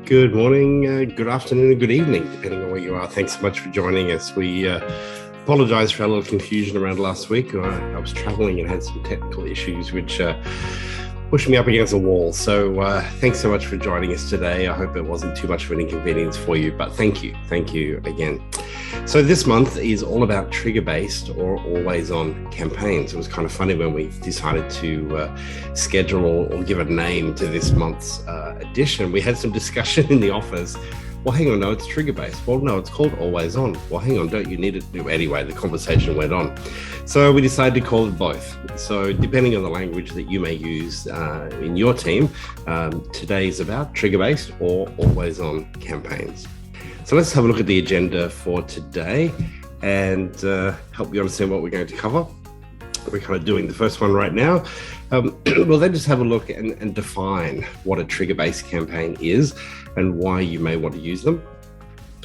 Good morning, good afternoon, and good evening, depending on where you are. Thanks so much for joining us. We apologize for a little confusion around last week. I was traveling and had some technical issues, which pushed me up against a wall. So thanks so much for joining us today. I hope it wasn't too much of an inconvenience for you, but thank you again. So this month is all about trigger-based or always-on campaigns. It was kind of funny when we decided to schedule or give a name to this month's edition. We had some discussion in the office. Well, hang on, no, it's trigger-based. Well, no, it's called always on. Well, hang on, don't you need it? Anyway, the conversation went on. So we decided to call it both. So depending on the language that you may use in your team, today is about trigger-based or always-on campaigns. So let's have a look at the agenda for today and help you understand what we're going to cover. We're kind of doing the first one right now. We'll then just have a look and define what a trigger-based campaign is and why you may want to use them.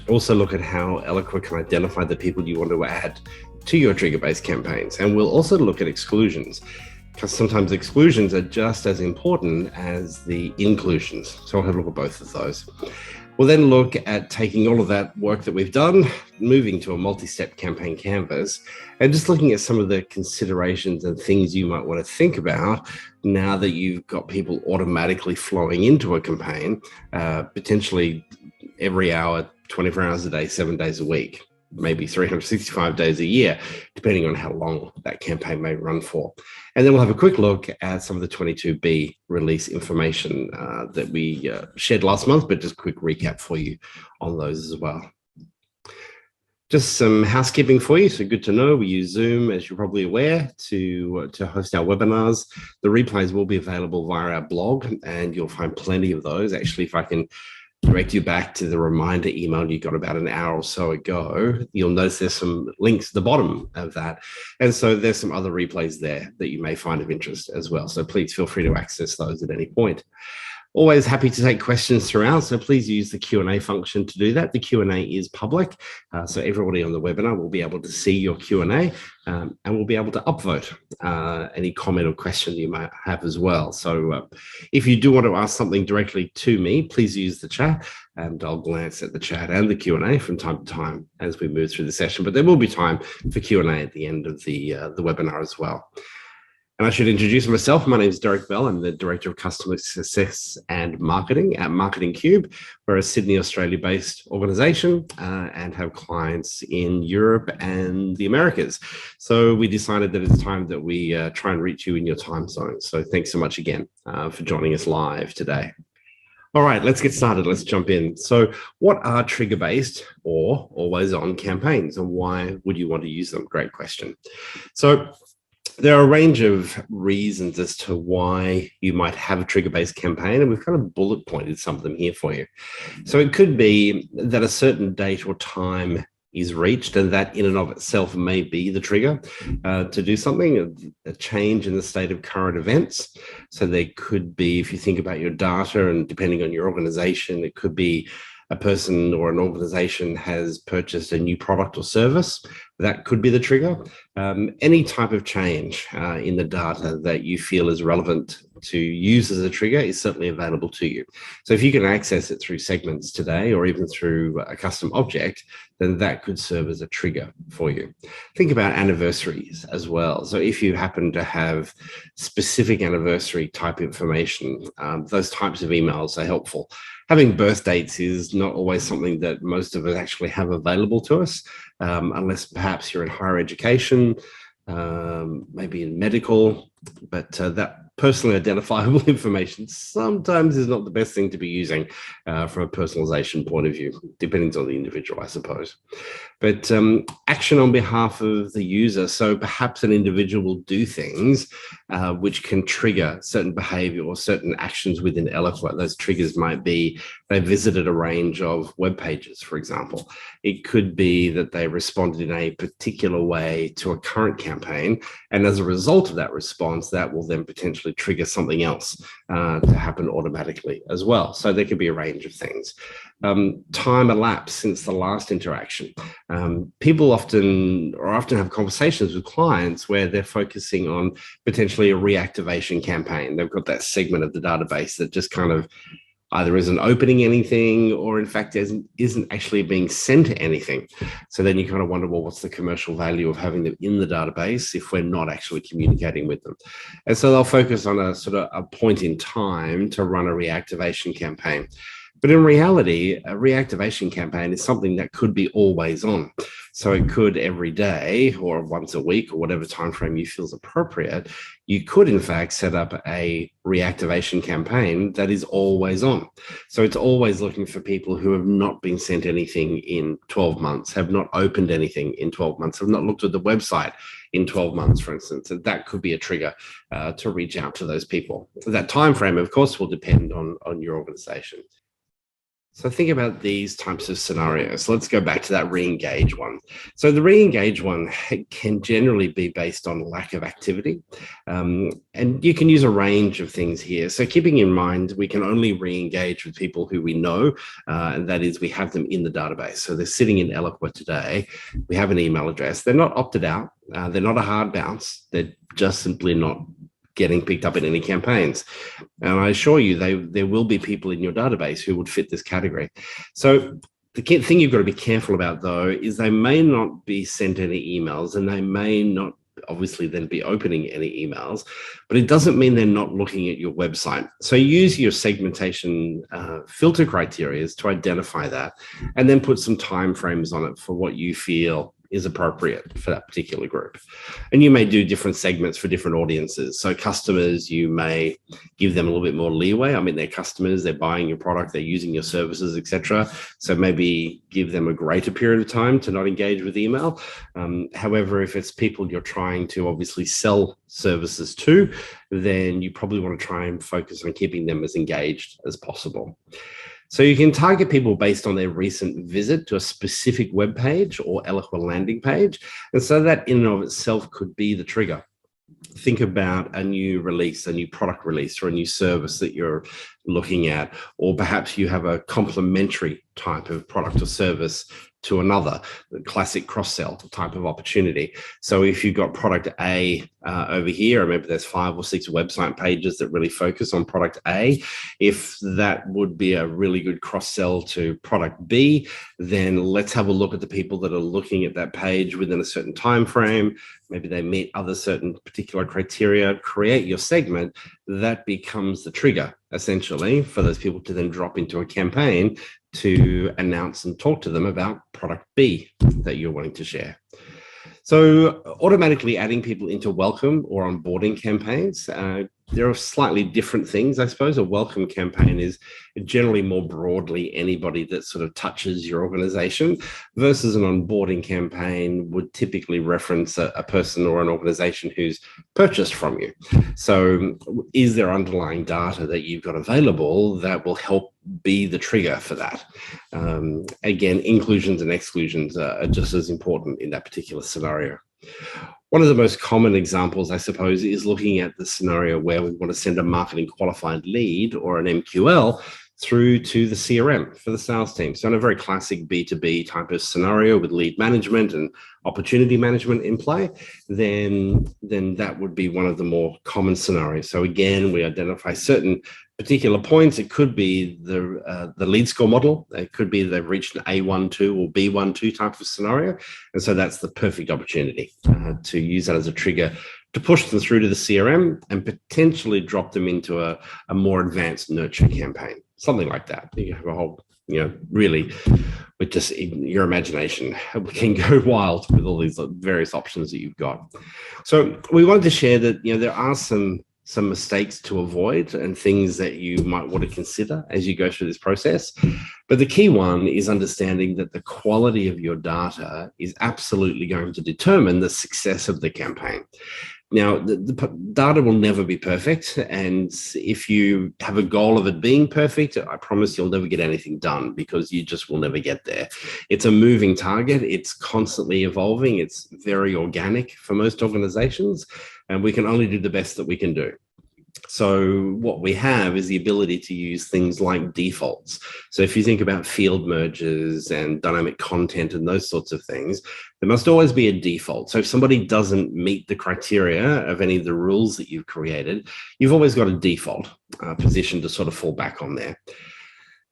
Also look at how Eloqua can identify the people you want to add to your trigger-based campaigns. And we'll also look at exclusions, because sometimes exclusions are just as important as the inclusions. So I'll have a look at both of those. We'll then look at taking all of that work that we've done, moving to a multi-step campaign canvas, and just looking at some of the considerations and things you might want to think about now that you've got people automatically flowing into a campaign, potentially every hour, 24 hours a day, 7 days a week, maybe 365 days a year, depending on how long that campaign may run for. And then we'll have a quick look at some of the 22B release information that we shared last month, but just a quick recap for you on those as well. Just some housekeeping for you. So good to know we use Zoom, as you're probably aware, to host our webinars. The replays will be available via our blog, and you'll find plenty of those. Actually, if I can direct you back to the reminder email you got about an hour or so ago, you'll notice there's some links at the bottom of that. And so there's some other replays there that you may find of interest as well. So please feel free to access those at any point. Always happy to take questions throughout, so please use the Q&A function to do that. The Q&A is public, so everybody on the webinar will be able to see your Q&A and we'll be able to upvote any comment or question you might have as well. So if you do want to ask something directly to me, please use the chat and I'll glance at the chat and the Q&A from time to time as we move through the session, but there will be time for Q&A at the end of the webinar as well. And I should introduce myself. My name is Derek Bell. I'm the Director of Customer Success and Marketing at Marketing Cube. We're a Sydney, Australia-based organization and have clients in Europe and the Americas. So we decided that it's time that we try and reach you in your time zone. So thanks so much again for joining us live today. All right, let's get started. Let's jump in. So what are trigger-based or always-on campaigns, and why would you want to use them? Great question. So there are a range of reasons as to why you might have a trigger-based campaign, and we've kind of bullet pointed some of them here for you. So it could be that a certain date or time is reached, and that in and of itself may be the trigger to do something, a change in the state of current events. So there could be, if you think about your data and depending on your organization, it could be a person or an organization has purchased a new product or service. That could be the trigger. Any type of change in the data that you feel is relevant to use as a trigger is certainly available to you. So if you can access it through segments today or even through a custom object, then that could serve as a trigger for you. Think about anniversaries as well. So if you happen to have specific anniversary type information, those types of emails are helpful. Having birth dates is not always something that most of us actually have available to us, unless perhaps you're in higher education, maybe in medical, but that personally identifiable information sometimes is not the best thing to be using from a personalization point of view, depending on the individual, I suppose. But action on behalf of the user. So perhaps an individual will do things which can trigger certain behavior or certain actions within Eloqua. Those triggers might be they visited a range of web pages, for example. It could be that they responded in a particular way to a current campaign. And as a result of that response, that will then potentially trigger something else to happen automatically as well. So there could be a range of things. Time elapsed since the last interaction. People often have conversations with clients where they're focusing on potentially a reactivation campaign. They've got that segment of the database that just kind of either isn't opening anything or in fact isn't actually being sent anything. So then you kind of wonder, well, what's the commercial value of having them in the database if we're not actually communicating with them? And so they'll focus on a sort of a point in time to run a reactivation campaign. But in reality, a reactivation campaign is something that could be always on. So it could every day or once a week or whatever time frame you feel is appropriate. You could, in fact, set up a reactivation campaign that is always on. So it's always looking for people who have not been sent anything in 12 months, have not opened anything in 12 months, have not looked at the website in 12 months, for instance. And that could be a trigger to reach out to those people. That time frame, of course, will depend on your organization. So think about these types of scenarios. Let's go back to that Reengage one. So the Reengage one can generally be based on lack of activity. And you can use a range of things here. So keeping in mind, we can only Reengage with people who we know, and that is we have them in the database. So they're sitting in Eloqua today. We have an email address. They're not opted out. They're not a hard bounce. They're just simply not getting picked up in any campaigns. And I assure you, there will be people in your database who would fit this category. So the thing you've got to be careful about, though, is they may not be sent any emails and they may not obviously then be opening any emails, but it doesn't mean they're not looking at your website. So use your segmentation filter criteria to identify that and then put some time frames on it for what you feel is appropriate for that particular group. And you may do different segments for different audiences. So customers, you may give them a little bit more leeway. I mean, they're customers, they're buying your product, they're using your services, etc. So maybe give them a greater period of time to not engage with email. However, if it's people you're trying to obviously sell services to, then you probably want to try and focus on keeping them as engaged as possible. So you can target people based on their recent visit to a specific web page or Eloqua landing page. And so that in and of itself could be the trigger. Think about a new release, a new product release, or a new service that you're looking at, or perhaps you have a complementary type of product or service to another, the classic cross-sell type of opportunity. So if you've got product A over here, or maybe there's 5 or 6 website pages that really focus on product A, if that would be a really good cross-sell to product B, then let's have a look at the people that are looking at that page within a certain time frame. Maybe they meet other certain particular criteria, create your segment. That becomes the trigger, essentially, for those people to then drop into a campaign to announce and talk to them about product B that you're wanting to share. So automatically adding people into welcome or onboarding campaigns, there are slightly different things, I suppose. A welcome campaign is generally more broadly anybody that sort of touches your organization, versus an onboarding campaign would typically reference a person or an organization who's purchased from you. So is there underlying data that you've got available that will help be the trigger for that? Again, inclusions and exclusions are just as important in that particular scenario. One of the most common examples, I suppose, is looking at the scenario where we want to send a marketing qualified lead or an MQL through to the CRM for the sales team. So in a very classic B2B type of scenario with lead management and opportunity management in play, then that would be one of the more common scenarios. So again, we identify certain particular points. It could be the lead score model. It could be they've reached an A12 or B12 type of scenario. And so that's the perfect opportunity to use that as a trigger to push them through to the CRM and potentially drop them into a more advanced nurture campaign, something like that. You have a whole, really with just your imagination can go wild with all these various options that you've got. So we wanted to share that, there are some mistakes to avoid and things that you might want to consider as you go through this process. But the key one is understanding that the quality of your data is absolutely going to determine the success of the campaign. Now, the data will never be perfect. And if you have a goal of it being perfect, I promise you'll never get anything done because you just will never get there. It's a moving target. It's constantly evolving. It's very organic for most organizations, and we can only do the best that we can do. So what we have is the ability to use things like defaults. So if you think about field merges and dynamic content and those sorts of things, there must always be a default. So if somebody doesn't meet the criteria of any of the rules that you've created, you've always got a default position to sort of fall back on there.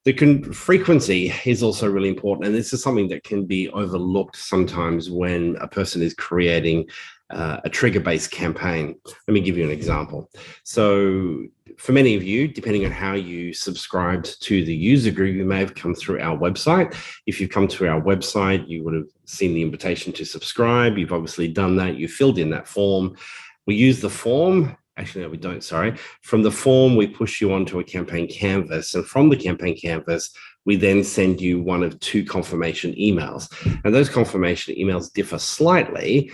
The frequency is also really important, and this is something that can be overlooked sometimes when a person is creating a trigger-based campaign. Let me give you an example. So for many of you, depending on how you subscribed to the user group, you may have come through our website. If you've come through our website, you would have seen the invitation to subscribe. You've obviously done that. You filled in that form. We use the form. Actually, no, we don't, sorry. From the form, we push you onto a campaign canvas. And from the campaign canvas, we then send you one of two confirmation emails. And those confirmation emails differ slightly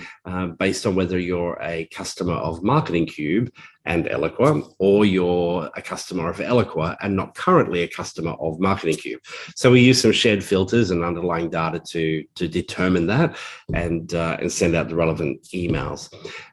based on whether you're a customer of Marketing Cube and Eloqua, or you're a customer of Eloqua and not currently a customer of Marketing Cube. So we use some shared filters and underlying data to determine that and send out the relevant emails.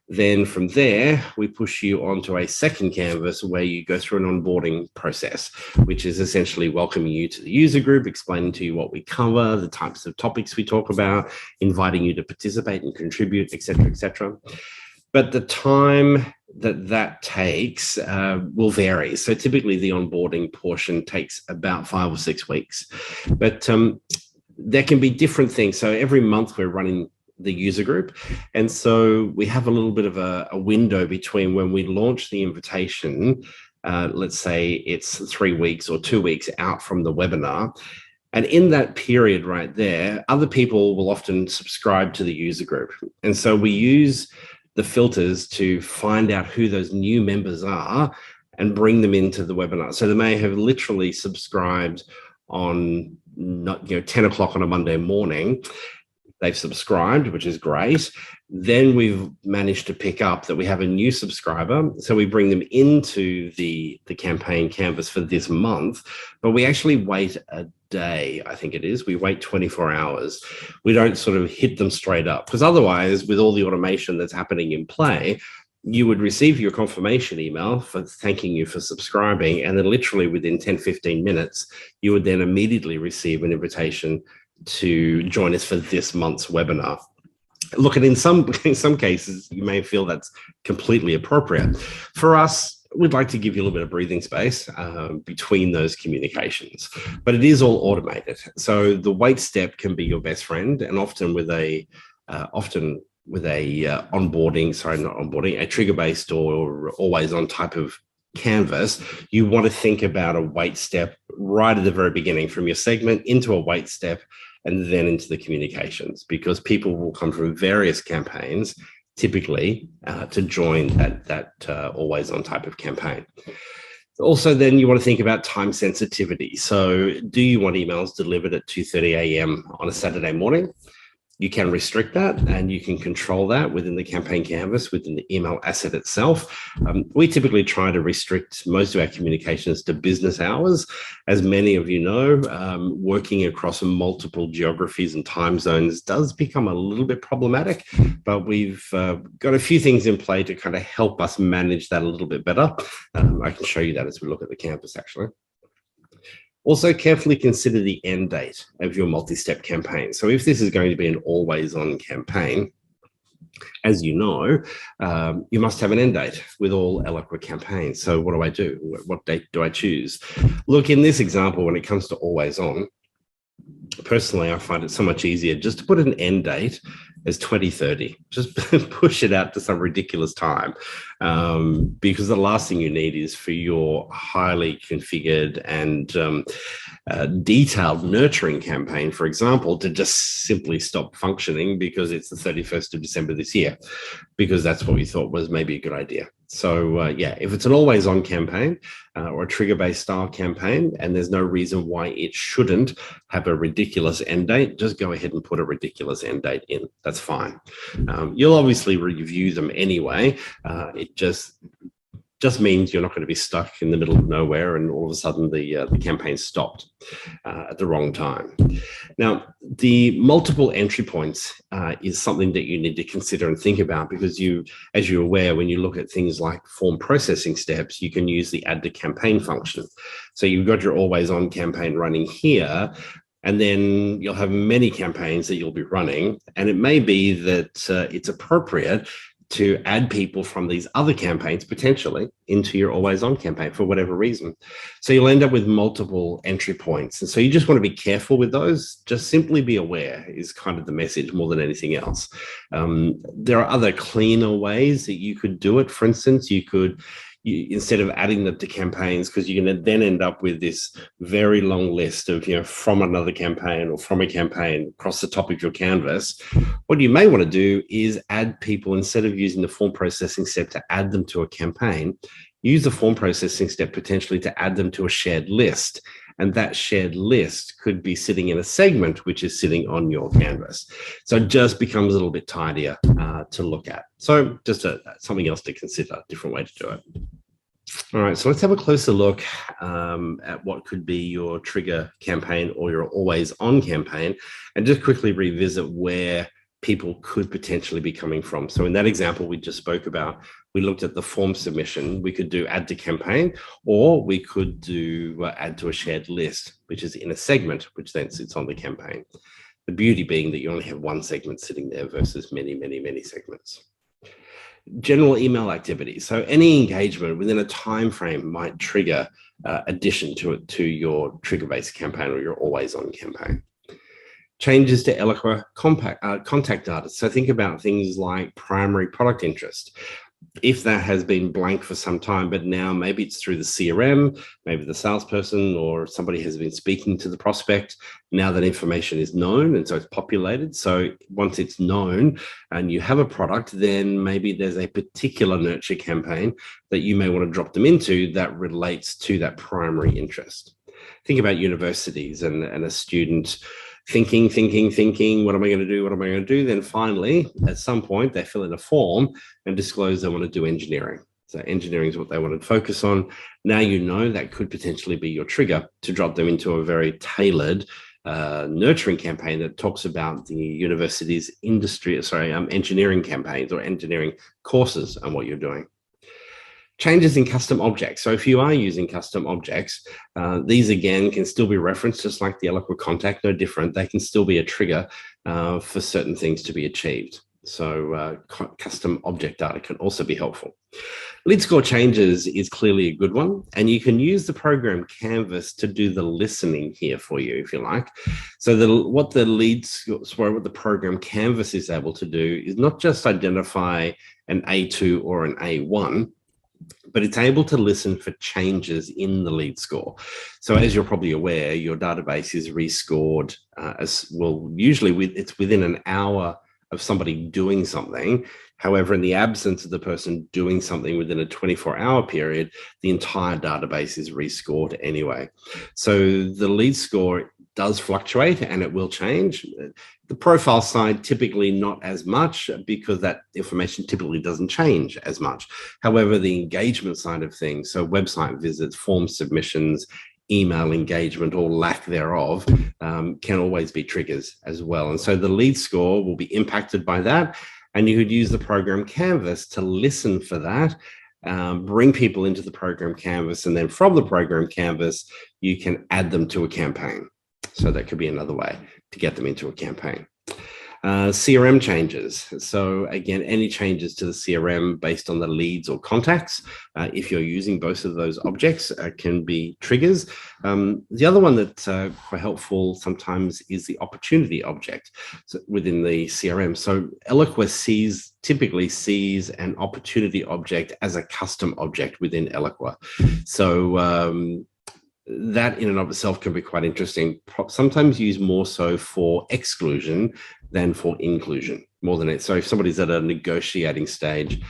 Then from there, we push you onto a second canvas where you go through an onboarding process, which is essentially welcoming you to the user group, explaining to you what we cover, the types of topics we talk about, inviting you to participate and contribute, et cetera, et cetera. But the time that takes will vary. So typically the onboarding portion takes about 5 or 6 weeks, but there can be different things. So every month we're running the user group. And so we have a little bit of a window between when we launch the invitation, let's say it's 3 weeks or 2 weeks out from the webinar. And in that period right there, other people will often subscribe to the user group. And so we use the filters to find out who those new members are and bring them into the webinar. So they may have literally subscribed on 10 o'clock on a Monday morning. They've subscribed, which is great. Then we've managed to pick up that we have a new subscriber. So we bring them into the campaign canvas for this month, but we actually wait a day, I think it is. We wait 24 hours. We don't sort of hit them straight up, because otherwise, with all the automation that's happening in play, you would receive your confirmation email for thanking you for subscribing. And then literally within 10, 15 minutes, you would then immediately receive an invitation to join us for this month's webinar. Look, and in some cases, you may feel that's completely appropriate. For us, we'd like to give you a little bit of breathing space between those communications, but it is all automated. So the wait step can be your best friend, and often with a trigger-based or always-on type of canvas, you want to think about a wait step right at the very beginning, from your segment into a wait step and then into the communications, because people will come from various campaigns typically to join that always-on type of campaign. Also, then you want to think about time sensitivity. So do you want emails delivered at 2:30 a.m. on a Saturday morning? You can restrict that, and you can control that within the campaign canvas, within the email asset itself. We typically try to restrict most of our communications to business hours. As many of you know, working across multiple geographies and time zones does become a little bit problematic, but we've got a few things in play to kind of help us manage that a little bit better. I can show you that as we look at the canvas, actually. Also, carefully consider the end date of your multi-step campaign. So if this is going to be an always-on campaign, as you know, you must have an end date with all Eloqua campaigns. So what do I do? What date do I choose? Look, in this example, when it comes to always-on, personally, I find it so much easier just to put an end date as 2030. Just push it out to some ridiculous time, because the last thing you need is for your highly configured and detailed nurturing campaign, for example, to just simply stop functioning because it's the 31st of December this year, because that's what we thought was maybe a good idea. So yeah, if it's an always-on campaign or a trigger-based style campaign, and there's no reason why it shouldn't have a ridiculous end date, just go ahead and put a ridiculous end date in. That's fine. You'll obviously review them anyway. It just means you're not going to be stuck in the middle of nowhere and all of a sudden the campaign stopped at the wrong time. Now, the multiple entry points is something that you need to consider and think about, because as you're aware, when you look at things like form processing steps, you can use the add to campaign function. So you've got your always on campaign running here, and then you'll have many campaigns that you'll be running. And it may be that it's appropriate to add people from these other campaigns potentially into your always on campaign for whatever reason. So you'll end up with multiple entry points. And so you just want to be careful with those. Just simply be aware is kind of the message more than anything else. There are other cleaner ways that you could do it. For instance, instead of adding them to campaigns, because you're going to then end up with this very long list of, from another campaign or from a campaign across the top of your canvas. What you may want to do is add people, instead of using the form processing step to add them to a campaign, use the form processing step potentially to add them to a shared list. And that shared list could be sitting in a segment, which is sitting on your canvas. So it just becomes a little bit tidier to look at. So just something else to consider, a different way to do it. All right, so let's have a closer look at what could be your trigger campaign or your always on campaign, and just quickly revisit where people could potentially be coming from. So in that example we just spoke about, we looked at the form submission. We could do add to campaign, or we could do add to a shared list, which is in a segment, which then sits on the campaign. The beauty being that you only have one segment sitting there versus many, many, many segments. General email activity. So any engagement within a time frame might trigger addition to your trigger-based campaign or your always-on campaign. Changes to Eloqua contact data. So think about things like primary product interest. If that has been blank for some time, but now maybe it's through the CRM, maybe the salesperson or somebody has been speaking to the prospect. Now that information is known, and so it's populated. So once it's known and you have a product, then maybe there's a particular nurture campaign that you may want to drop them into that relates to that primary interest. Think about universities and a student thinking, what am I going to do? What am I going to do? Then finally, at some point, they fill in a form and disclose they want to do engineering. So engineering is what they want to focus on. Now you know that could potentially be your trigger to drop them into a very tailored nurturing campaign that talks about the university's engineering campaigns or engineering courses and what you're doing. Changes in custom objects. So if you are using custom objects, these again can still be referenced just like the Eloqua contact, no different. They can still be a trigger for certain things to be achieved. So custom object data can also be helpful. Lead score changes is clearly a good one, and you can use the program Canvas to do the listening here for you if you like. So what the program Canvas is able to do is not just identify an A2 or an A1, but it's able to listen for changes in the lead score. So as you're probably aware, your database is rescored usually it's within an hour of somebody doing something. However, in the absence of the person doing something within a 24-hour period, the entire database is rescored anyway. So the lead score does fluctuate and it will change. The profile side, typically not as much because that information typically doesn't change as much. However, the engagement side of things, so website visits, form submissions, email engagement or lack thereof can always be triggers as well. And so the lead score will be impacted by that. And you could use the program Canvas to listen for that, bring people into the program Canvas, and then from the program Canvas, you can add them to a campaign. So that could be another way to get them into a campaign. CRM changes. So again, any changes to the CRM based on the leads or contacts, if you're using both of those objects, can be triggers. The other one that's quite helpful sometimes is the opportunity object within the CRM. So Eloqua typically sees an opportunity object as a custom object within Eloqua. So that in and of itself can be quite interesting. Sometimes used more so for exclusion than for inclusion, more than it. So if somebody's at a negotiating stage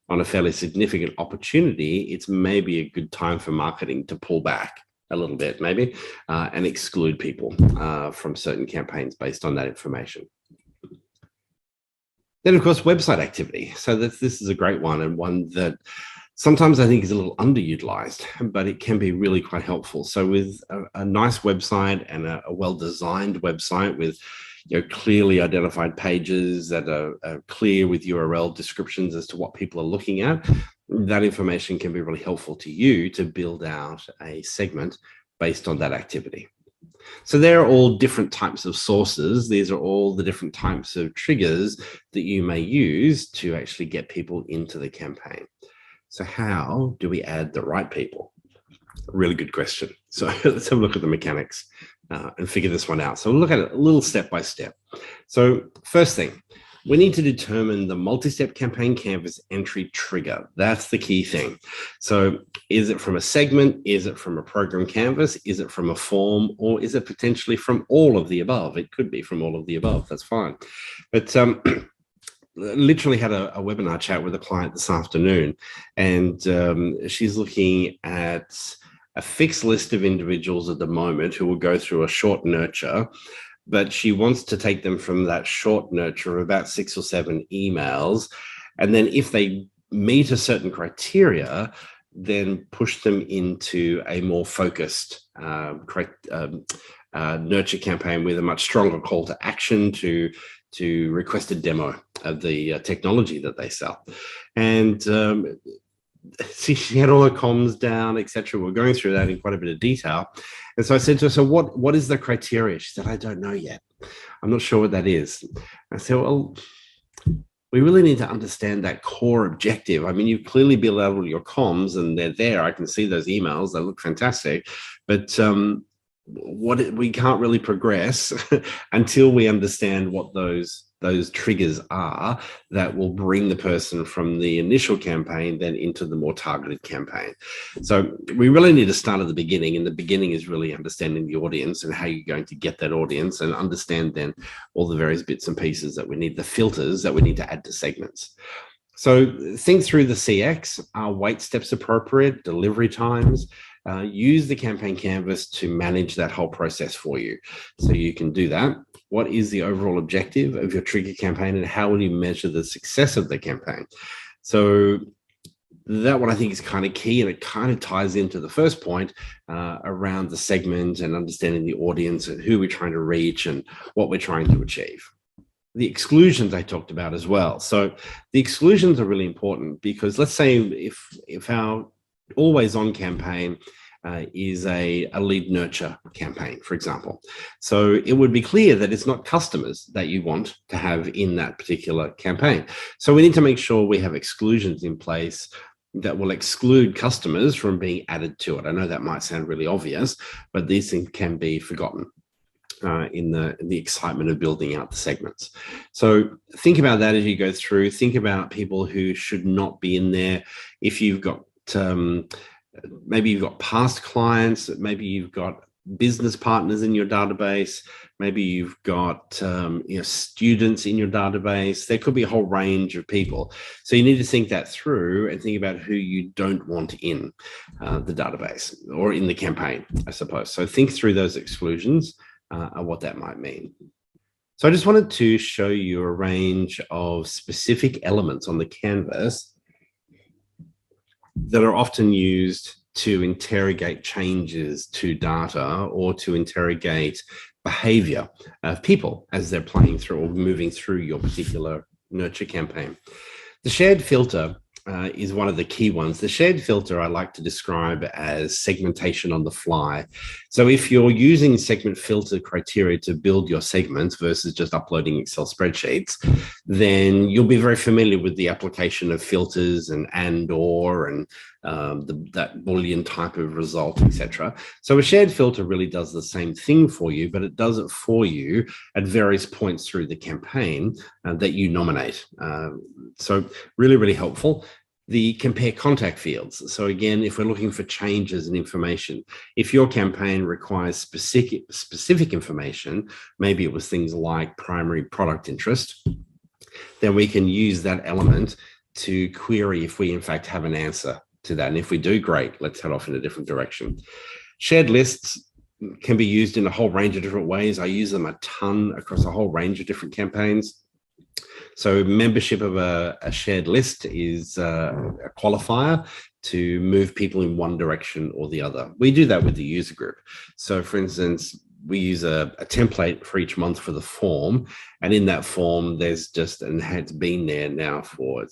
on a fairly significant opportunity, it's maybe a good time for marketing to pull back a little bit, maybe, and exclude people from certain campaigns based on that information. Then, of course, website activity. So this is a great one, and one that sometimes I think is a little underutilized, but it can be really quite helpful. So with a nice website and a well-designed website with clearly identified pages that are clear with URL descriptions as to what people are looking at, that information can be really helpful to you to build out a segment based on that activity. So they're all different types of sources. These are all the different types of triggers that you may use to actually get people into the campaign. So how do we add the right people? Really good question. So let's have a look at the mechanics and figure this one out. So we'll look at it a little step by step. So first thing, we need to determine the multi-step campaign canvas entry trigger. That's the key thing. So is it from a segment? Is it from a program canvas? Is it from a form? Or is it potentially from all of the above? It could be from all of the above. That's fine. But literally had a webinar chat with a client this afternoon, and she's looking at a fixed list of individuals at the moment who will go through a short nurture, but she wants to take them from that short nurture of about 6 or 7 emails. And then if they meet a certain criteria, then push them into a more focused nurture campaign with a much stronger call to action to request a demo of the technology that they sell. And she had all her comms down, etc. We're going through that in quite a bit of detail. And so I said to her, so what is the criteria? She said, I don't know yet. I'm not sure what that is. I said, well, we really need to understand that core objective. I mean, you've clearly built out all your comms and they're there. I can see those emails. They look fantastic. But we can't really progress until we understand what those triggers are that will bring the person from the initial campaign then into the more targeted campaign. So we really need to start at the beginning, and the beginning is really understanding the audience and how you're going to get that audience, and understand then all the various bits and pieces that we need, the filters that we need to add to segments. So think through the CX. Are wait steps appropriate? Delivery times? Use the campaign canvas to manage that whole process for you. So you can do that. What is the overall objective of your trigger campaign, and how will you measure the success of the campaign? So that one I think is kind of key, and it kind of ties into the first point around the segment and understanding the audience and who we're trying to reach and what we're trying to achieve. The exclusions I talked about as well. So the exclusions are really important, because let's say if our always on campaign is a lead nurture campaign, for example. So it would be clear that it's not customers that you want to have in that particular campaign. So we need to make sure we have exclusions in place that will exclude customers from being added to it. I know that might sound really obvious, but these things can be forgotten in the excitement of building out the segments. So think about that as you go through. Think about people who should not be in there. If you've got maybe you've got past clients, maybe you've got business partners in your database, maybe you've got students in your database. There could be a whole range of people. So you need to think that through and think about who you don't want in the database or in the campaign, I suppose. So think through those exclusions and what that might mean. So I just wanted to show you a range of specific elements on the canvas that are often used to interrogate changes to data or to interrogate behavior of people as they're playing through or moving through your particular nurture campaign. The shared filter is one of the key ones. The shared filter I like to describe as segmentation on the fly. So if you're using segment filter criteria to build your segments versus just uploading Excel spreadsheets, then you'll be very familiar with the application of filters and or and that Boolean type of result, etc. So a shared filter really does the same thing for you, but it does it for you at various points through the campaign that you nominate. So really, really helpful. The compare contact fields. So again, if we're looking for changes in information, if your campaign requires specific information, maybe it was things like primary product interest, then we can use that element to query if we in fact have an answer to that. And if we do, great, let's head off in a different direction. Shared lists can be used in a whole range of different ways. I use them a ton across a whole range of different campaigns. So membership of a shared list is a qualifier to move people in one direction or the other. We do that with the user group. So for instance, we use a template for each month for the form. And in that form, there's just, and it's been there now for,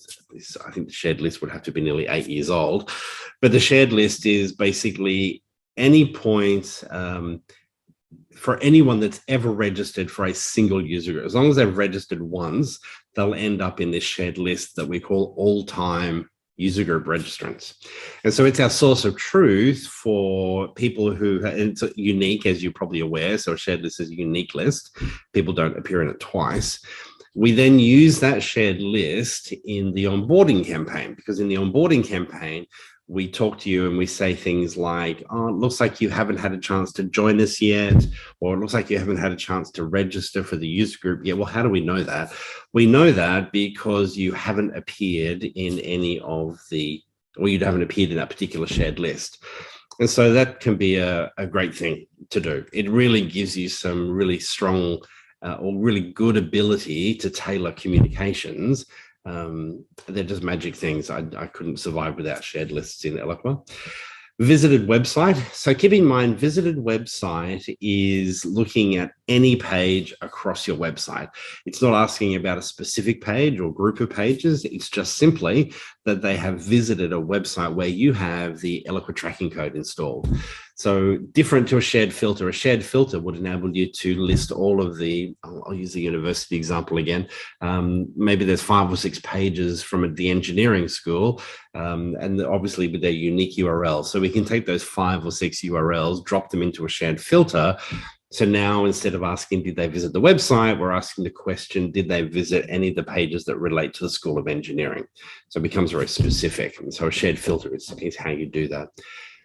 I think the shared list would have to be nearly 8 years old. But the shared list is basically any point for anyone that's ever registered for a single user group. As long as they've registered once, they'll end up in this shared list that we call all-time user group registrants. And so it's our source of truth for people who, and it's unique, as you're probably aware, so a shared list is a unique list. People don't appear in it twice. We then use that shared list in the onboarding campaign, because in the onboarding campaign, we talk to you and we say things like, oh, it looks like you haven't had a chance to join us yet, or it looks like you haven't had a chance to register for the user group yet. Well, how do we know that? We know that because you haven't appeared in any of the, or you haven't appeared in that particular shared list. And so that can be a great thing to do. It really gives you some really strong or really good ability to tailor communications. They're just magic things. I couldn't survive without shared lists in Eloqua. Visited website. So keep in mind, visited website is looking at any page across your website. It's not asking about a specific page or group of pages. It's just simply that they have visited a website where you have the Eloqua tracking code installed. So different to a shared filter. A shared filter would enable you to list all of the, I'll use the university example again. Maybe there's 5 or 6 pages from the engineering school, and obviously with their unique URL. So we can take those 5 or 6 URLs, drop them into a shared filter. So now instead of asking, did they visit the website, we're asking the question, did they visit any of the pages that relate to the School of Engineering? So it becomes very specific. And so a shared filter is how you do that.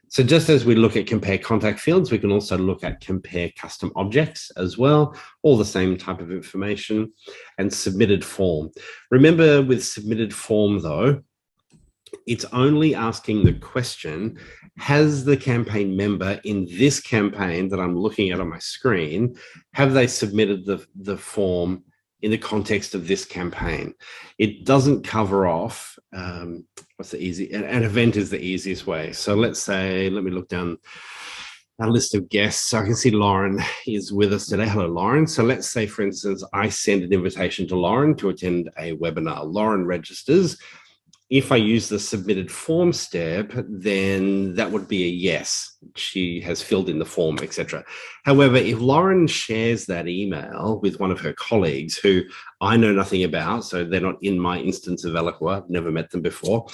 So just as we look at compare contact fields, we can also look at compare custom objects as well, all the same type of information, and submitted form. Remember with submitted form though, it's only asking the question, has the campaign member in this campaign that I'm looking at on my screen, have they submitted the form in the context of this campaign? It doesn't cover off, what's the easy, an event is the easiest way. So let's say, let me look down our list of guests. So I can see Lauren is with us today. Hello, Lauren. So let's say, for instance, I send an invitation to Lauren to attend a webinar. Lauren registers. If I use the submitted form step, then that would be a yes. She has filled in the form, etc. However, if Lauren shares that email with one of her colleagues who I know nothing about, so they're not in my instance of Eloqua, I've never met them before,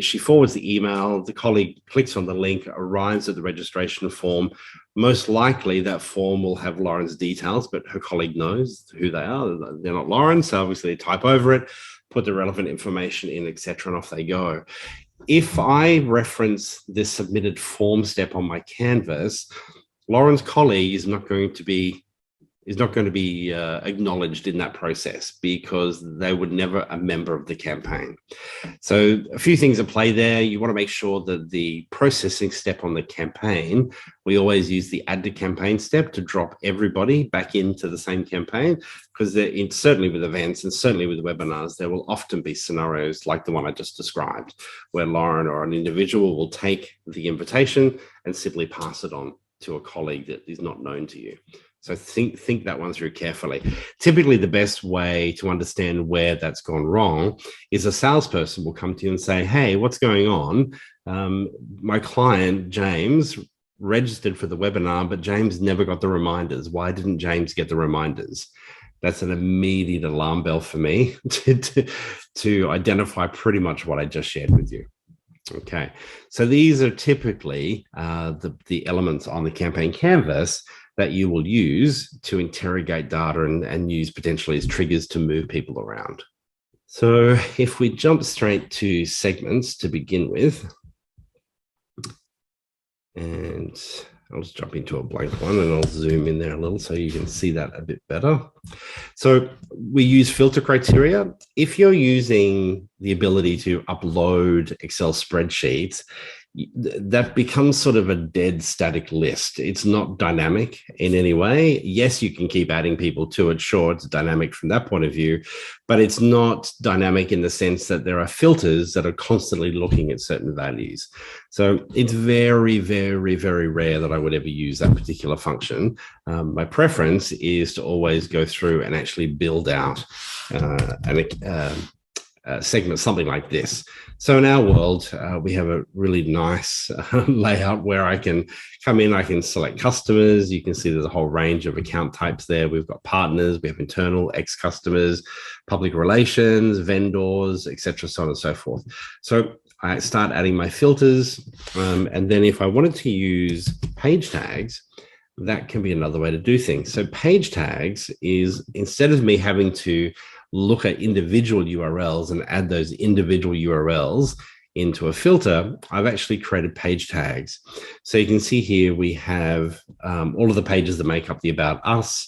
she forwards the email, the colleague clicks on the link, arrives at the registration form. Most likely that form will have Lauren's details, but her colleague knows who they are. They're not Lauren, so obviously they type over it, put the relevant information in, etc., and off they go. If I reference this submitted form step on my canvas, Lauren's colleague is not going to be acknowledged in that process because they were never a member of the campaign. So a few things at play there. You want to make sure that the processing step on the campaign, we always use the add to campaign step to drop everybody back into the same campaign, because certainly with events and certainly with webinars, there will often be scenarios like the one I just described, where Lauren or an individual will take the invitation and simply pass it on to a colleague that is not known to you. So think that one through carefully. Typically, the best way to understand where that's gone wrong is a salesperson will come to you and say, hey, what's going on? My client, James, registered for the webinar, but James never got the reminders. Why didn't James get the reminders? That's an immediate alarm bell for me to identify pretty much what I just shared with you. Okay, so these are typically the elements on the campaign canvas that you will use to interrogate data and use potentially as triggers to move people around. So if we jump straight to segments to begin with, and I'll just jump into a blank one and I'll zoom in there a little so you can see that a bit better. So we use filter criteria. If you're using the ability to upload Excel spreadsheets, that becomes sort of a dead static list. It's not dynamic in any way. Yes, you can keep adding people to it. Sure, it's dynamic from that point of view, but it's not dynamic in the sense that there are filters that are constantly looking at certain values. So it's very, very, very rare that I would ever use that particular function. My preference is to always go through and actually build out segment, something like this. So in our world, we have a really nice layout where I can come in, I can select customers. You can see there's a whole range of account types there. We've got partners, we have internal, ex-customers, public relations, vendors, etc., so on and so forth. So I start adding my filters, and then if I wanted to use page tags, that can be another way to do things. So page tags is, instead of me having to look at individual URLs and add those individual URLs into a filter, I've actually created page tags. So you can see here we have all of the pages that make up the About Us.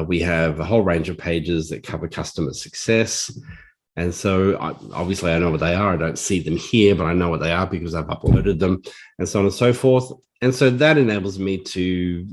We have a whole range of pages that cover customer success. And so obviously I know what they are. I don't see them here, but I know what they are because I've uploaded them, and so on and so forth. And so that enables me to,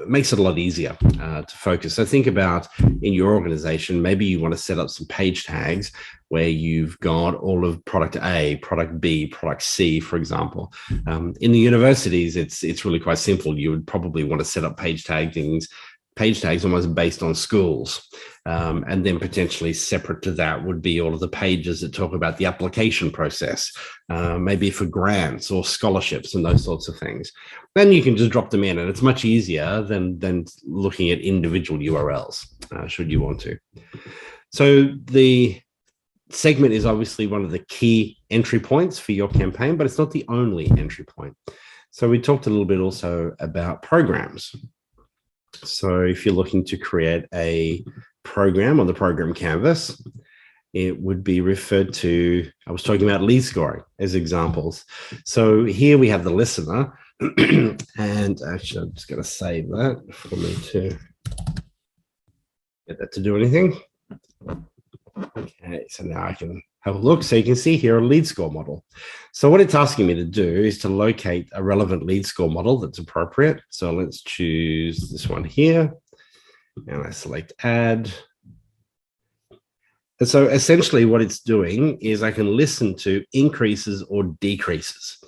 makes it a lot easier to focus. So think about in your organization, maybe you want to set up some page tags where you've got all of product A, product B, product C, for example. In the universities, it's really quite simple. You would probably want to set up page tags almost based on schools. And then potentially separate to that would be all of the pages that talk about the application process, maybe for grants or scholarships and those sorts of things. Then you can just drop them in, and it's much easier than looking at individual URLs, should you want to. So the segment is obviously one of the key entry points for your campaign, but it's not the only entry point. So we talked a little bit also about programs. So if you're looking to create a program on the program canvas, it would be referred to, I was talking about lead scoring as examples. So here we have the listener, and actually I'm just going to save that for me to get that to do anything. Okay, so now I can have a look. So you can see here a lead score model. So what it's asking me to do is to locate a relevant lead score model that's appropriate. So let's choose this one here, and I select add. And so essentially what it's doing is I can listen to increases or decreases.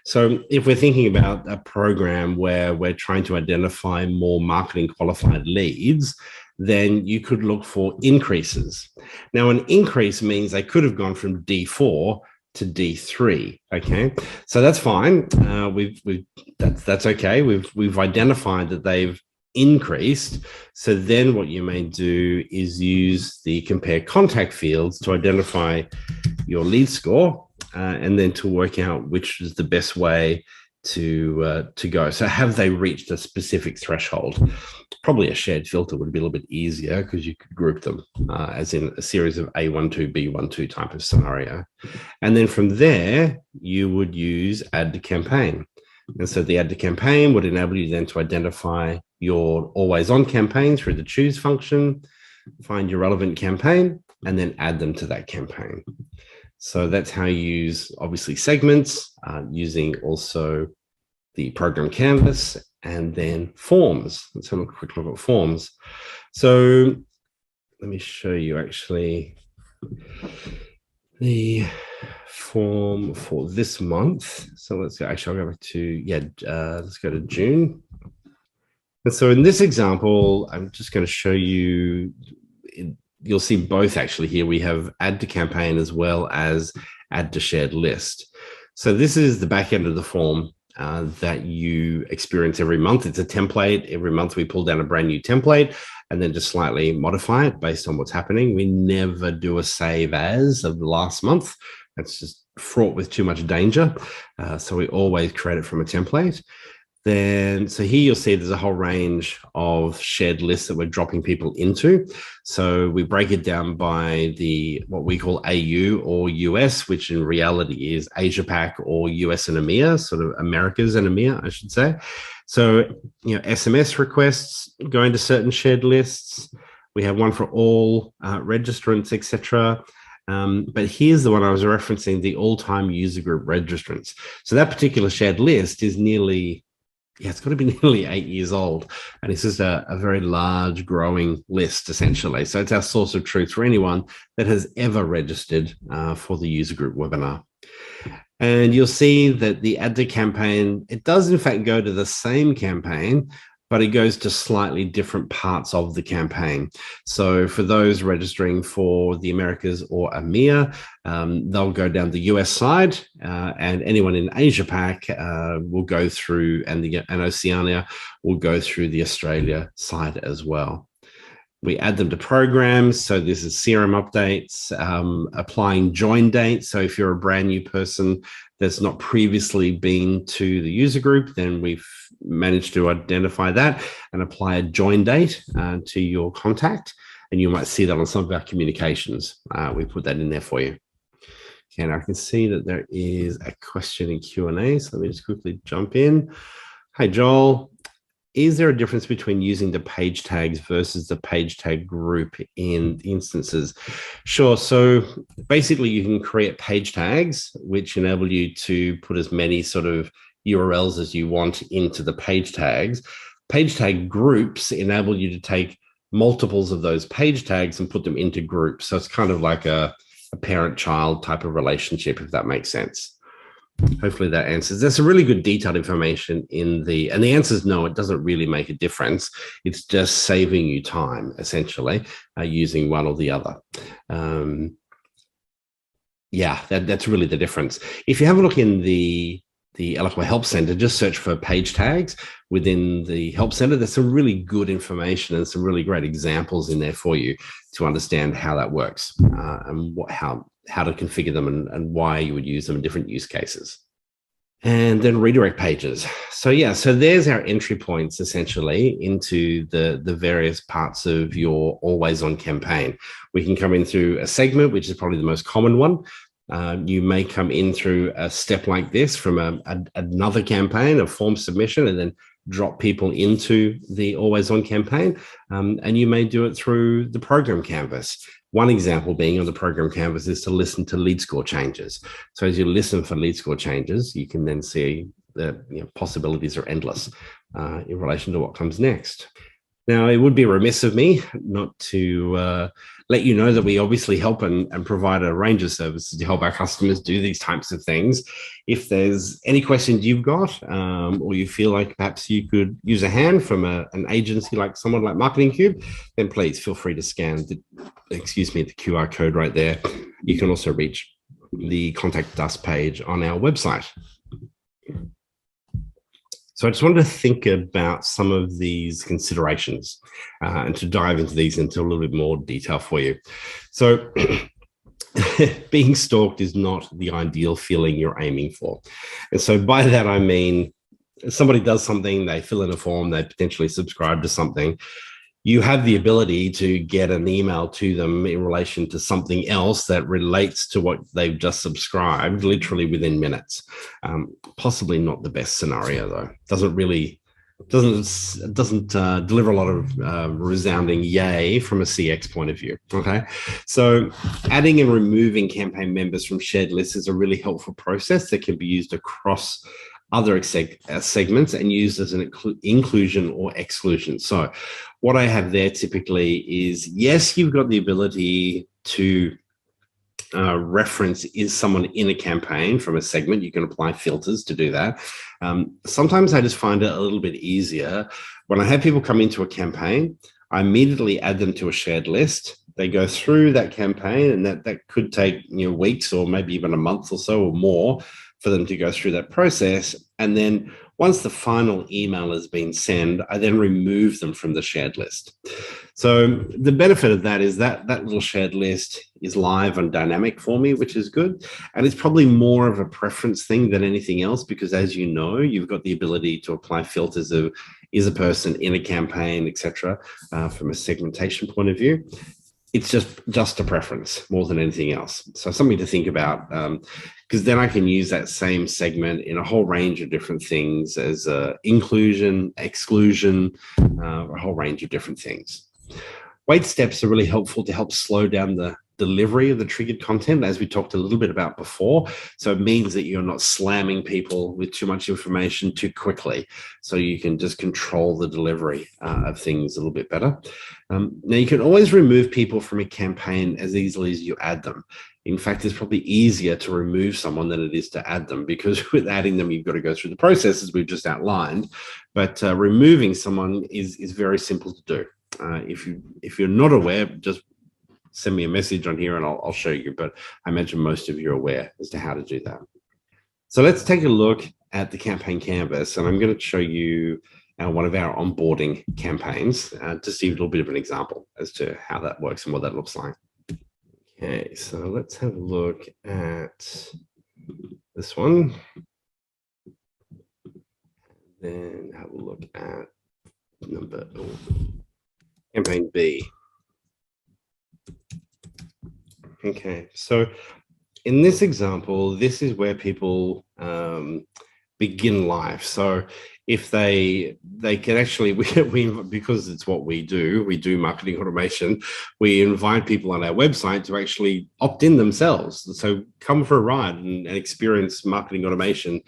So if we're thinking about a program where we're trying to identify more marketing qualified leads, then you could look for increases. Now, an increase means they could have gone from D4 to D3. Okay, so that's fine. That's okay. We've identified that they've increased. So then what you may do is use the compare contact fields to identify your lead score, and then to work out which is the best way to go. So have they reached a specific threshold? Probably a shared filter would be a little bit easier because you could group them as in a series of A12, B12 type of scenario. And then from there, you would use add to campaign. And so the add to campaign would enable you then to identify your always on campaign through the choose function, find your relevant campaign, and then add them to that campaign. So that's how you use obviously segments, using also the program canvas, and then forms. Let's have a quick look at forms. So let me show you actually the form for this month. So let's go, actually I'll go back to, let's go to June. And so in this example, I'm just going to show you, you'll see both actually here. We have add to campaign as well as add to shared list. So this is the back end of the form that you experience every month. It's a template. Every month we pull down a brand new template and then just slightly modify it based on what's happening. We never do a save as of the last month. That's just fraught with too much danger. So we always create it from a template. Then, so here you'll see there's a whole range of shared lists that we're dropping people into. So we break it down by what we call AU or US, which in reality is Asia Pac or US and EMEA, sort of Americas and EMEA, I should say. So, SMS requests going to certain shared lists. We have one for all registrants, etc. But here's the one I was referencing, the all-time user group registrants. So that particular shared list is it's got to be nearly 8 years old. And it's just a very large growing list, essentially. So it's our source of truth for anyone that has ever registered for the user group webinar. And you'll see that the add to campaign, it does in fact go to the same campaign, but it goes to slightly different parts of the campaign. So for those registering for the Americas or EMEA, they'll go down the US side, and anyone in Asia Pac will go through, and Oceania will go through the Australia side as well. We add them to programs. So this is CRM updates, applying join dates. So if you're a brand new person that's not previously been to the user group, then we've managed to identify that and apply a join date to your contact. And you might see that on some of our communications. We put that in there for you. Okay, and I can see that there is a question in Q&A. So let me just quickly jump in. Hi, Joel. Is there a difference between using the page tags versus the page tag group in instances? Sure. So basically, you can create page tags, which enable you to put as many sort of URLs as you want into the page tags. Page tag groups enable you to take multiples of those page tags and put them into groups. So it's kind of like a parent-child type of relationship, if that makes sense. Hopefully that answers. There's some really good detailed information and the answer is no, it doesn't really make a difference. It's just saving you time, essentially, using one or the other. Yeah, that's really the difference. If you have a look in the Eloqua Help Center, just search for page tags within the Help Center. There's some really good information and some really great examples in there for you to understand how that works and how to configure them and why you would use them in different use cases. And then redirect pages. So yeah, so there's our entry points essentially into the various parts of your always on campaign. We can come in through a segment, which is probably the most common one. You may come in through a step like this from another campaign, a form submission, and then drop people into the always on campaign. And you may do it through the program canvas. One example being on the program canvas is to listen to lead score changes. So as you listen for lead score changes, you can then see the possibilities are endless in relation to what comes next. Now, it would be remiss of me not to let you know that we obviously help and provide a range of services to help our customers do these types of things. If there's any questions you've got, or you feel like perhaps you could use a hand from an agency like someone like Marketing Cube, then please feel free to scan the QR code right there. You can also reach the Contact Us page on our website. So I just wanted to think about some of these considerations and to dive into these into a little bit more detail for you. So being stalked is not the ideal feeling you're aiming for. And so by that, I mean, if somebody does something, they fill in a form, they potentially subscribe to something, you have the ability to get an email to them in relation to something else that relates to what they've just subscribed, literally within minutes. Possibly not the best scenario, though. Doesn't deliver a lot of resounding yay from a CX point of view. Okay, so adding and removing campaign members from shared lists is a really helpful process that can be used across other segments and used as an inclusion or exclusion. So what I have there typically is, yes, you've got the ability to reference is someone in a campaign from a segment. You can apply filters to do that. Sometimes I just find it a little bit easier. When I have people come into a campaign, I immediately add them to a shared list. They go through that campaign, and that could take weeks or maybe even a month or so or more for them to go through that process. And then once the final email has been sent, I then remove them from the shared list. So the benefit of that is that little shared list is live and dynamic for me, which is good. And it's probably more of a preference thing than anything else, because as you know, you've got the ability to apply filters of is a person in a campaign, etc., from a segmentation point of view. It's just a preference more than anything else. So something to think about, because then I can use that same segment in a whole range of different things as inclusion, exclusion, a whole range of different things. Wait steps are really helpful to help slow down the delivery of the triggered content, as we talked a little bit about before. So it means that you're not slamming people with too much information too quickly. So you can just control the delivery of things a little bit better. Now, you can always remove people from a campaign as easily as you add them. In fact, it's probably easier to remove someone than it is to add them, because with adding them, you've got to go through the processes we've just outlined. But removing someone is very simple to do. If you're not aware, just send me a message on here and I'll show you. But I imagine most of you are aware as to how to do that. So let's take a look at the campaign canvas, and I'm going to show you one of our onboarding campaigns to see a little bit of an example as to how that works and what that looks like. Okay, so let's have a look at this one. Then have a look at campaign B. Okay, so in this example, this is where people begin life. So if they can actually, we because it's what we do marketing automation, we invite people on our website to actually opt in themselves. So come for a ride and experience marketing automation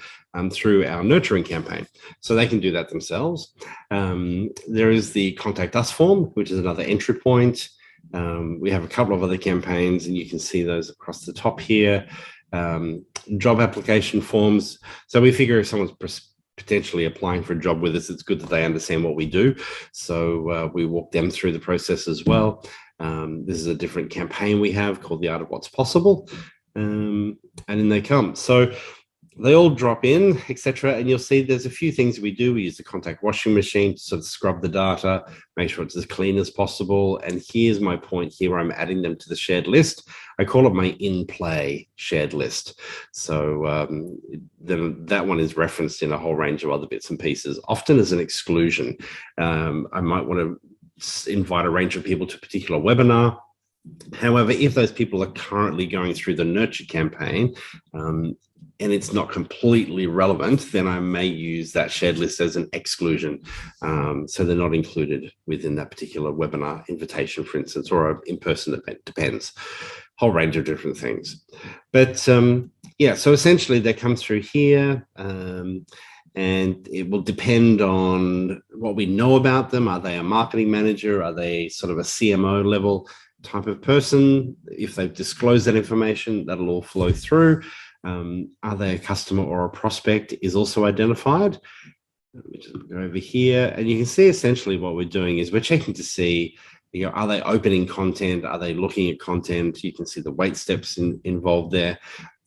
through our nurturing campaign. So they can do that themselves. There is the contact us form, which is another entry point. We have a couple of other campaigns, and you can see those across the top here. Job application forms. So we figure if someone's potentially applying for a job with us, it's good that they understand what we do. So we walk them through the process as well. This is a different campaign we have called The Art of What's Possible. And in they come. So they all drop in, etc. And you'll see there's a few things we do. We use the contact washing machine to sort of scrub the data, make sure it's as clean as possible. And here's my point here where I'm adding them to the shared list. I call it my in-play shared list. So then that one is referenced in a whole range of other bits and pieces, often as an exclusion. I might want to invite a range of people to a particular webinar. However, if those people are currently going through the nurture campaign, and it's not completely relevant, then I may use that shared list as an exclusion. So they're not included within that particular webinar invitation, for instance, or an in-person event, depends. Whole range of different things. But yeah, so essentially they come through here, and it will depend on what we know about them. Are they a marketing manager? Are they sort of a CMO level type of person? If they've disclosed that information, that'll all flow through. Are they a customer or a prospect is also identified. Let me just go over here, and you can see essentially what we're doing is we're checking to see, are they opening content? Are they looking at content? You can see the wait steps involved there.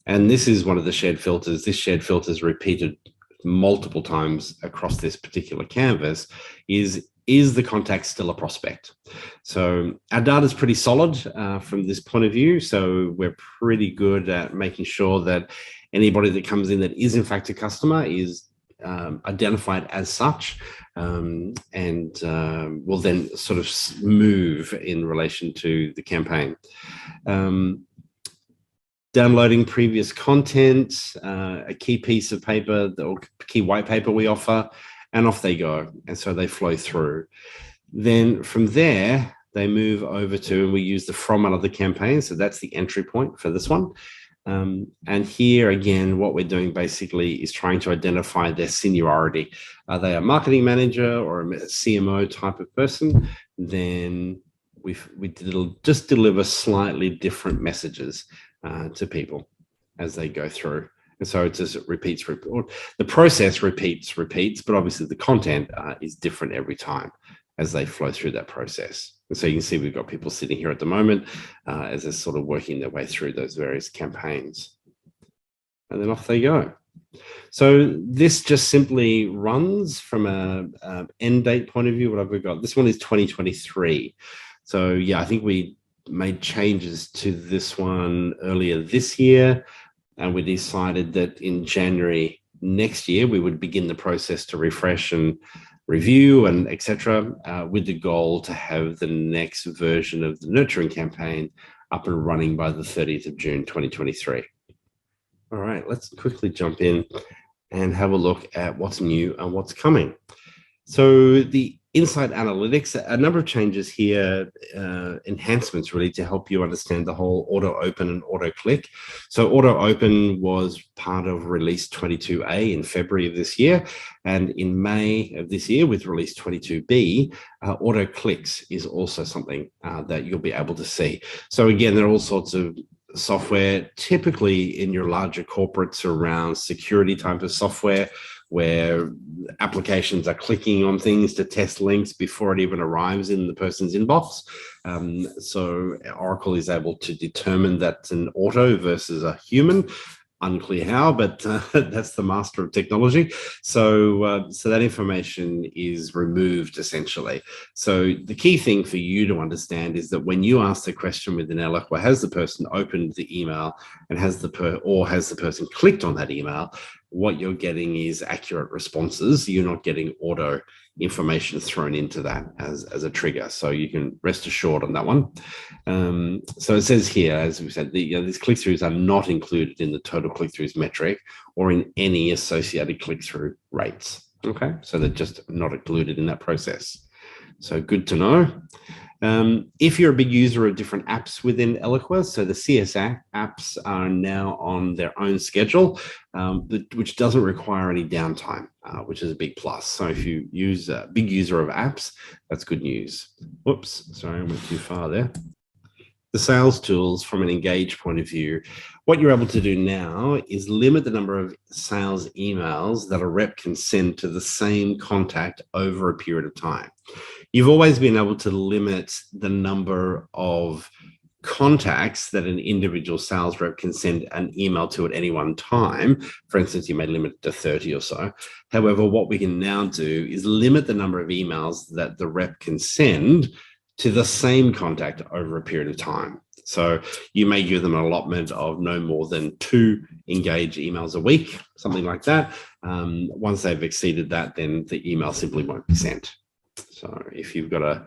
And this is one of the shared filters. This shared filter is repeated multiple times across this particular canvas. Is the contact still a prospect? So our data is pretty solid from this point of view. So we're pretty good at making sure that anybody that comes in that is in fact a customer is identified as such, and will then sort of move in relation to the campaign. Downloading previous content, a key piece of paper, or key white paper we offer, and off they go. And so they flow through. Then from there, they move over to, and we use the from another campaign. So that's the entry point for this one. And here again, what we're doing basically is trying to identify their seniority. Are they a marketing manager or a CMO type of person? Then we just deliver slightly different messages to people as they go through. And so it just repeats. The process repeats, but obviously the content is different every time as they flow through that process. And so you can see we've got people sitting here at the moment as they're sort of working their way through those various campaigns. And then off they go. So this just simply runs from a end date point of view. What have we got? This one is 2023. So yeah, I think we made changes to this one earlier this year. And we decided that in January next year, we would begin the process to refresh and review and etc. With the goal to have the next version of the nurturing campaign up and running by the 30th of June, 2023. All right, let's quickly jump in and have a look at what's new and what's coming. So the Insight Analytics, a number of changes here, enhancements really to help you understand the whole auto open and auto click. So auto open was part of release 22A in February of this year. And in May of this year with release 22B, auto clicks is also something that you'll be able to see. So again, there are all sorts of software, typically in your larger corporates around security type of software, where applications are clicking on things to test links before it even arrives in the person's inbox. So Oracle is able to determine that's an auto versus a human. Unclear how, but that's the master of technology. So that information is removed essentially. So the key thing for you to understand is that when you ask the question within Eloqua, has the person opened the email and has the person clicked on that email, what you're getting is accurate responses. You're not getting auto information thrown into that as a trigger. So you can rest assured on that one. So it says here, as we said, these click-throughs are not included in the total click-throughs metric or in any associated click-through rates. Okay, so they're just not included in that process. So good to know. If you're a big user of different apps within Eloqua, so the CSS apps are now on their own schedule, which doesn't require any downtime, which is a big plus. So if you use a big user of apps, that's good news. Whoops, sorry, I went too far there. The sales tools from an Engage point of view, what you're able to do now is limit the number of sales emails that a rep can send to the same contact over a period of time. You've always been able to limit the number of contacts that an individual sales rep can send an email to at any one time. For instance, you may limit it to 30 or so. However, what we can now do is limit the number of emails that the rep can send to the same contact over a period of time. So you may give them an allotment of no more than 2 Engage emails a week, something like that. Once they've exceeded that, then the email simply won't be sent. So if you've got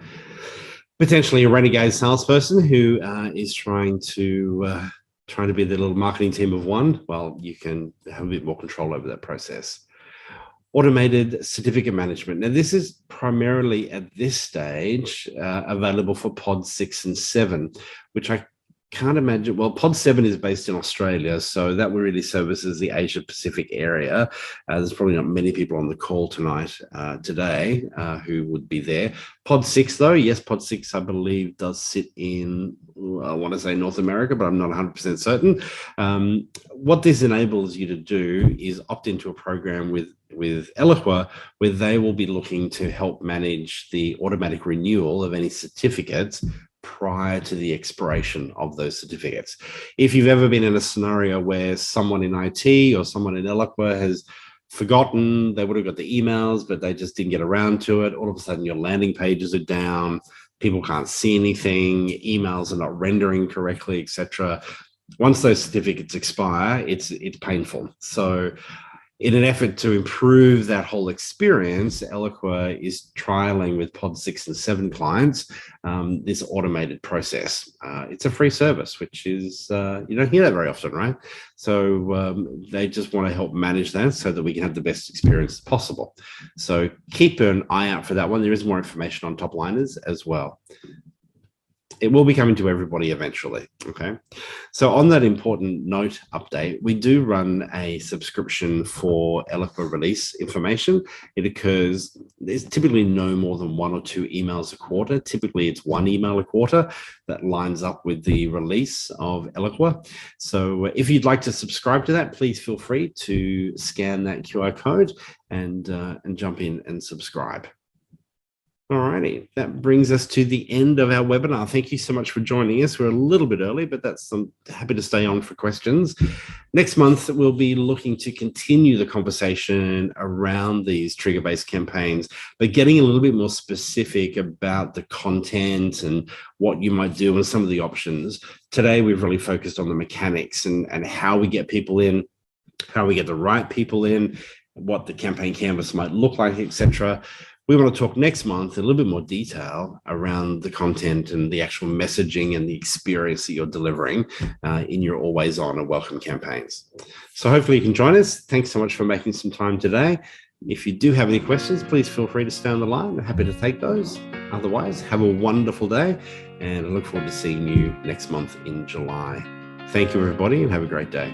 potentially a renegade salesperson who is trying to be the little marketing team of one, well, you can have a bit more control over that process. Automated certificate management. Now, this is primarily at this stage available for Pod 6 and 7, which I can't imagine. Well, Pod 7 is based in Australia, so that really services the Asia Pacific area. There's probably not many people on the call today who would be there. Pod 6, though, yes, Pod 6, I believe, does sit in, I want to say North America, but I'm not 100% certain. What this enables you to do is opt into a program with Eloqua, where they will be looking to help manage the automatic renewal of any certificates prior to the expiration of those certificates. If you've ever been in a scenario where someone in IT or someone in Eloqua has forgotten, they would have got the emails, but they just didn't get around to it, all of a sudden your landing pages are down, people can't see anything, emails are not rendering correctly, etc. Once those certificates expire, it's painful. So in an effort to improve that whole experience, Eloqua is trialing with Pod 6 and 7 clients this automated process. It's a free service, which is, you don't hear that very often, right? So they just want to help manage that so that we can have the best experience possible. So keep an eye out for that one. There is more information on Top Liners as well. It will be coming to everybody eventually, okay? So on that important note update, we do run a subscription for Eloqua release information. It occurs, there's typically no more than 1 or 2 emails a quarter. Typically it's 1 email a quarter that lines up with the release of Eloqua. So if you'd like to subscribe to that, please feel free to scan that QR code and jump in and subscribe. All righty, that brings us to the end of our webinar. Thank you so much for joining us. We're a little bit early, but I'm happy to stay on for questions. Next month, we'll be looking to continue the conversation around these trigger-based campaigns, but getting a little bit more specific about the content and what you might do and some of the options. Today, we've really focused on the mechanics and how we get people in, how we get the right people in, what the campaign canvas might look like, etc. We want to talk next month in a little bit more detail around the content and the actual messaging and the experience that you're delivering in your always on and welcome campaigns. So hopefully you can join us. Thanks so much for making some time today. If you do have any questions, please feel free to stay on the line. I'm happy to take those. Otherwise, have a wonderful day, and I look forward to seeing you next month in July. Thank you, everybody, and have a great day.